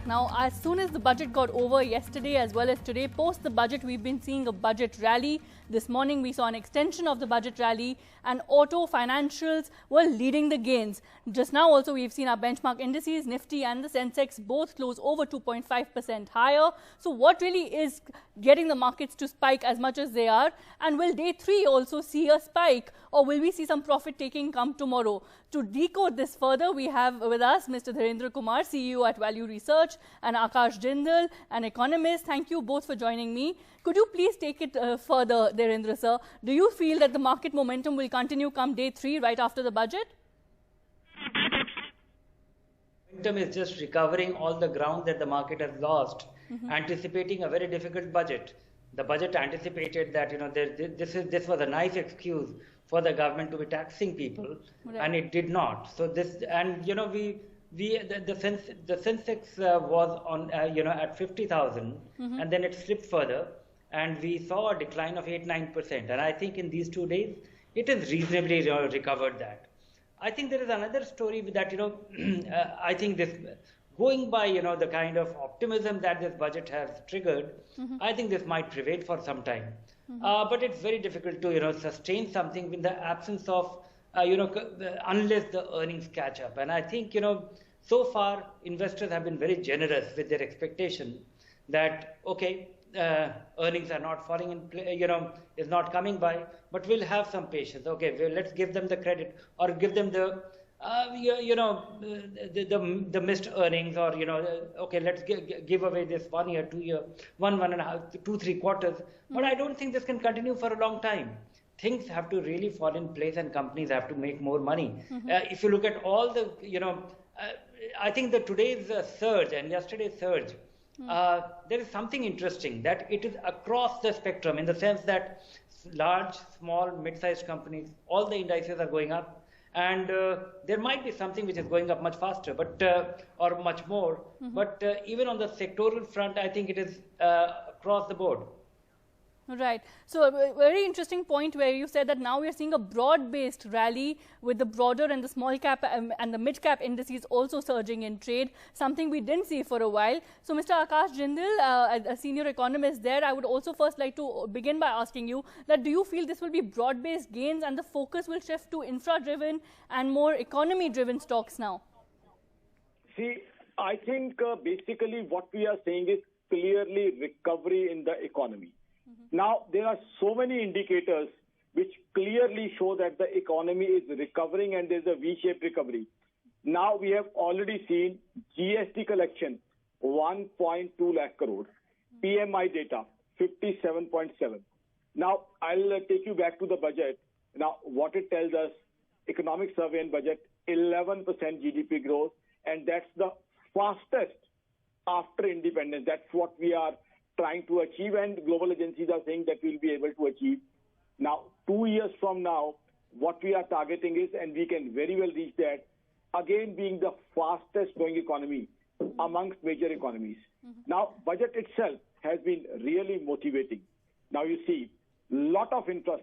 Now, as soon as the budget got over yesterday as well as today, post the budget, we've been seeing a budget rally. This morning, we saw an extension of the budget rally, and auto financials were leading the gains. Just now, also, we've seen our benchmark indices, Nifty and the Sensex, both close over 2.5% higher. So, what really is getting the markets to spike as much as they are? And will day 3 also see a spike, or will we see some profit taking come tomorrow? To decode this further, we have with us Mr. Dhirendra Kumar, CEO at Value Research, and Akash Jindal, an economist. Thank you both for joining me. Could you please take it further, Dhirendra sir? Do you feel that the market momentum will continue come day 3 right after the budget? Momentum is just recovering all the ground that the market has lost, anticipating a very difficult budget. The budget anticipated that this was a nice excuse for the government to be taxing people, right, and it did not. So this, and the Sensex was on at 50,000, and then it slipped further, and we saw a decline of 8-9%. And I think in these 2 days, it has reasonably recovered that. I think there is another story that I think this, going by the kind of optimism that this budget has triggered, I think this might prevail for some time. But it's very difficult to sustain something in the absence of unless the earnings catch up. And I think so far investors have been very generous with their expectation that earnings are not falling in is not coming by, but we'll have some patience. Okay, well, let's give them the credit, or give them the the missed earnings, or okay, let's give away this 1 year, 2 year, 1.5, 2, 3 quarters. But I don't think this can continue for a long time. Things have to really fall in place, and companies have to make more money. If you look at all the I think that today's surge and yesterday's surge, there is something interesting, that it is across the spectrum, in the sense that large, small, mid-sized companies, all the indices are going up. And there might be something which is going up much faster, but or much more. But even on the sectoral front, I think it is across the board. Right. So a very interesting point where you said that now we are seeing a broad-based rally with the broader and the small cap and the mid cap indices also surging in trade, something we didn't see for a while. So Mr. Akash Jindal, a senior economist there, I would also first like to begin by asking you that do you feel this will be broad-based gains and the focus will shift to infra-driven and more economy-driven stocks now? See, I think basically what we are saying is clearly recovery in the economy. Now, there are so many indicators which clearly show that the economy is recovering and there's a V-shaped recovery. Now, we have already seen GST collection, 1.2 lakh crore. PMI data, 57.7. Now, I'll take you back to the budget. Now, what it tells us, economic survey and budget, 11% GDP growth, and that's the fastest after independence. That's what we are trying to achieve, and global agencies are saying that we'll be able to achieve. Now, 2 years from now, what we are targeting is, and we can very well reach that, again being the fastest growing economy amongst major economies. Now, budget itself has been really motivating. Now, you see, lot of infra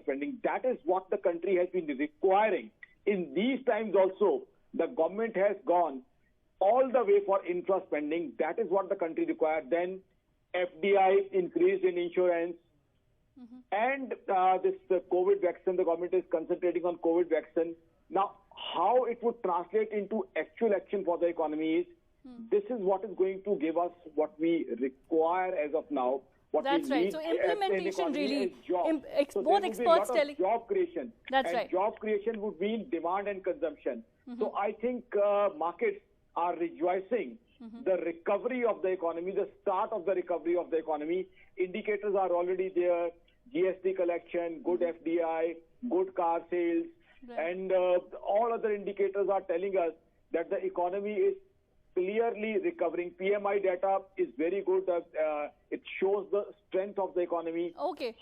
spending. That is what the country has been requiring. In these times also, the government has gone all the way for infra spending. That is what the country required. Then FDI increased in insurance, and this COVID vaccine, the government is concentrating on COVID vaccine. Now, how it would translate into actual action for the economy is, this is what is going to give us what we require as of now. What That's we right. need So implementation really, so both experts telling job creation. That's and right. Job creation would mean demand and consumption. So I think markets are rejoicing the recovery of the economy, the start of the recovery of the economy. Indicators are already there. GST collection, good FDI, good car sales, and all other indicators are telling us that the economy is clearly recovering. PMI data is very good. It shows the strength of the economy,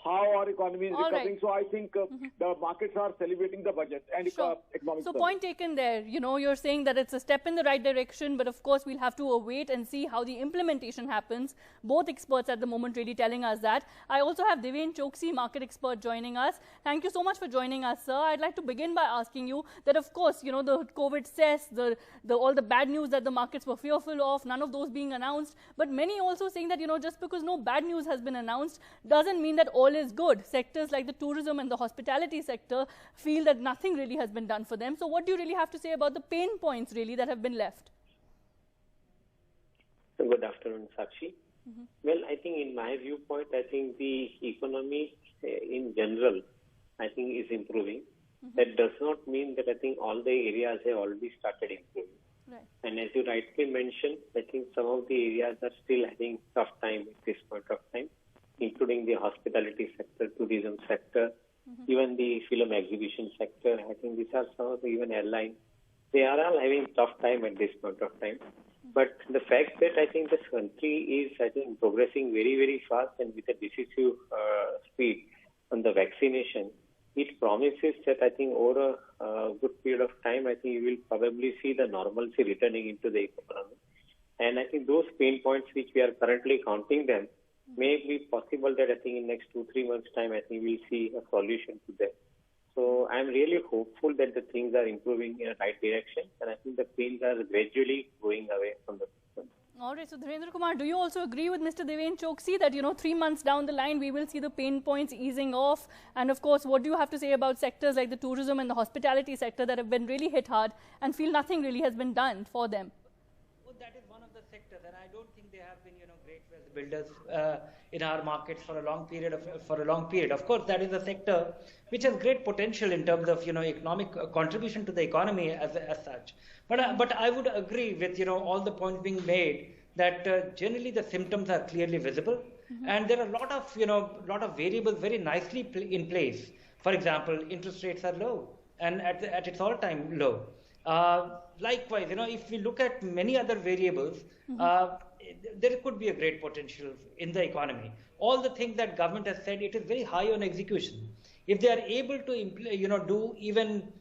how our economy is recovering. Right. So I think the markets are celebrating the budget and economic. So point taken there. You're saying that it's a step in the right direction, but of course we'll have to wait and see how the implementation happens. Both experts at the moment really telling us that. I also have Divyen Choksi, market expert, joining us. Thank you so much for joining us, sir. I'd like to begin by asking you that, of course, the COVID cess, all the bad news that the markets markets were fearful of, none of those being announced. But many also saying that, just because no bad news has been announced doesn't mean that all is good. Sectors like the tourism and the hospitality sector feel that nothing really has been done for them. So what do you really have to say about the pain points really that have been left? Good afternoon, Sakshi. Well, I think in my viewpoint, I think the economy in general, I think is improving. That does not mean that I think all the areas have already started improving. Right. And as you rightly mentioned, I think some of the areas are still having tough time at this point of time, including the hospitality sector, tourism sector, even the film exhibition sector. I think these are some of the even airlines. They are all having tough time at this point of time. But the fact that I think this country is, I think, progressing very, very fast and with a decisive speed on the vaccination, it promises that I think over a good period of time, I think you will probably see the normalcy returning into the economy. And I think those pain points which we are currently counting them, may be possible that I think in next 2-3 months' time, I think we'll see a solution to them. So I'm really hopeful that the things are improving in a right direction, and I think the pains are gradually going away from the system. All right, so Dhirendra Kumar, do you also agree with Mr. Deven Choksi that, 3 months down the line, we will see the pain points easing off? And of course, what do you have to say about sectors like the tourism and the hospitality sector that have been really hit hard and feel nothing really has been done for them? Well, that is one of the sectors, and I don't think they have been, great wealth builders in our markets for a long period. Of course, that is a sector which has great potential in terms of, economic contribution to the economy as such. But I would agree with, all the points being made that generally the symptoms are clearly visible, and there are a lot of variables very nicely in place. For example, interest rates are low and at its all-time low. Likewise, if we look at many other variables, there could be a great potential in the economy. All the things that government has said, it is very high on execution. If they are able to, do even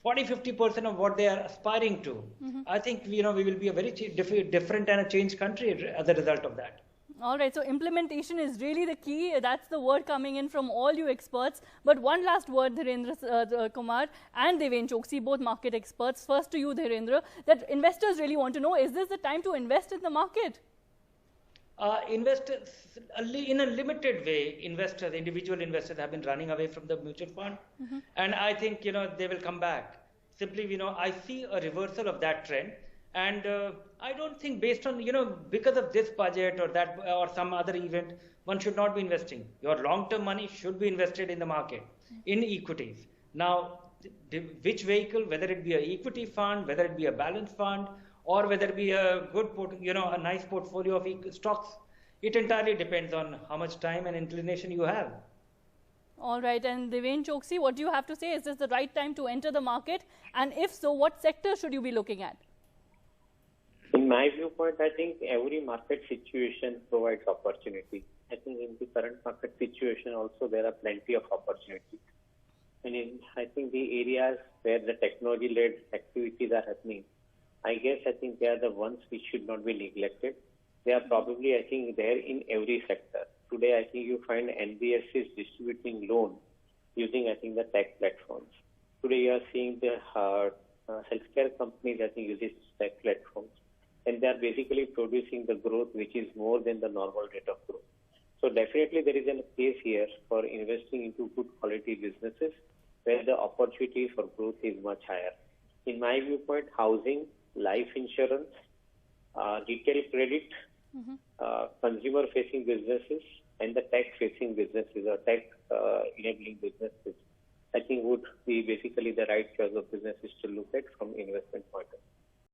40-50% of what they are aspiring to, I think, we will be a very different and a changed country as a result of that. All right, so implementation is really the key. That's the word coming in from all you experts. But one last word, Dhirendra Kumar and Deven Choksi, both market experts. First to you, Dhirendra, that investors really want to know, is this the time to invest in the market? Investors, in a limited way, individual investors have been running away from the mutual fund. And I think, they will come back. Simply, I see a reversal of that trend. And I don't think based on, because of this budget or that or some other event, one should not be investing. Your long-term money should be invested in the market, in equities. Now, which vehicle, whether it be an equity fund, whether it be a balanced fund, or whether it be a good, a nice portfolio of stocks, it entirely depends on how much time and inclination you have. All right, and Deven Choksi, what do you have to say? Is this the right time to enter the market? And if so, what sector should you be looking at? In my viewpoint, I think every market situation provides opportunity. I think in the current market situation also there are plenty of opportunities. And I think the areas where the technology-led activities are happening, I think they are the ones which should not be neglected. They are probably, I think, there in every sector. Today, I think you find NBFCs distributing loans using, I think, the tech platforms. Today, you are seeing the healthcare companies, I think, using tech platforms. And they are basically producing the growth which is more than the normal rate of growth. So definitely there is a case here for investing into good quality businesses where the opportunity for growth is much higher. In my viewpoint, housing, life insurance, retail credit, consumer-facing businesses, and the tech-facing businesses or tech-enabling businesses, I think would be basically the right choice of businesses to look at from investment point of view.